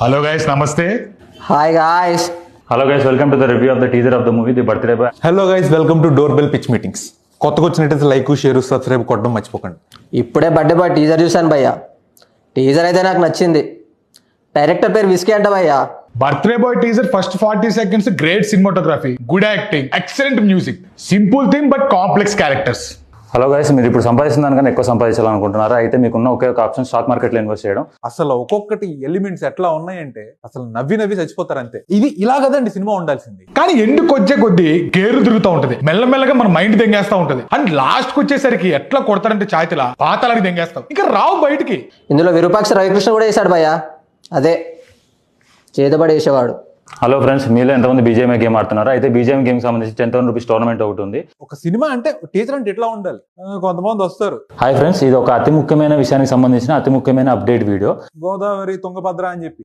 Hello guys, నమస్తే. Hi guys. Hello guys, welcome to the review of the teaser of the movie the birthday boy. Hello guys, welcome to door bell pitch meetings. కొత్తగా వచ్చినట్టయితే like, share, subscribe కొట్టడం మర్చిపోకండి. ఇప్పుడే birthday boy teaser చూశాను భయ్యా. Teaser అయితే నాకు నచ్చింది. డైరెక్టర్ పేరు విస్కీ అంట భయ్యా. Birthday boy teaser first 40 seconds great cinematography, good acting, excellent music, simple thing but complex characters. Hello guys, మీరు ఇప్పుడు సంపాదించిన దానికన్నా ఎక్కువ సంపాదించాలనుకుంటున్నారా? అయితే మీకున్న ఒకే ఒక ఆప్షన్ స్టాక్ మార్కెట్లో ఇన్వెస్ట్ చేయడం. అసలు ఒక్కొక్కటి ఎలిమెంట్స్ ఎట్లా ఉన్నాయంటే అసలు నవ్వి నవ్వి చచ్చిపోతారు అంతే. ఇది ఇలా కదండి సినిమా ఉండాల్సింది. కానీ ఎండుకు వచ్చే కొద్దీ గేరు తిరుగుతూ ఉంటది, మెల్లమెల్లగా మన మైండ్ దెంగేస్తా ఉంటది. అండ్ లాస్ట్ కి వచ్చేసరికి ఎట్లా కొడతారంటే ఛాతిలా పాతాలని దెంగేస్తాం, ఇంకా రావు బయటికి. ఇందులో విరూపాక్ష రవికృష్ణ కూడా వేశాడు భయ్యా. అదే చేతబడి వేసేవాడు. హలో ఫ్రెండ్స్, మీలో ఎంతమంది బీజేఎంఐ గేమ్ ఆడుతున్నారు? అయితే బీజేఎం గేమ్ సంబంధించి 10,000 రూపీస్ టోర్నమెంట్ ఒకటి ఉంది. ఒక సినిమా అంటే టీచర్ అంటే ఎట్లా ఉండాలి? కొంతమంది వస్తారు. హాయ్ ఫ్రెండ్స్, ఇది ఒక అతి ముఖ్యమైన విషయానికి సంబంధించిన అతి ముఖ్యమైన అప్డేట్ వీడియో. గోదావరి, తుంగభద్ర అని చెప్పి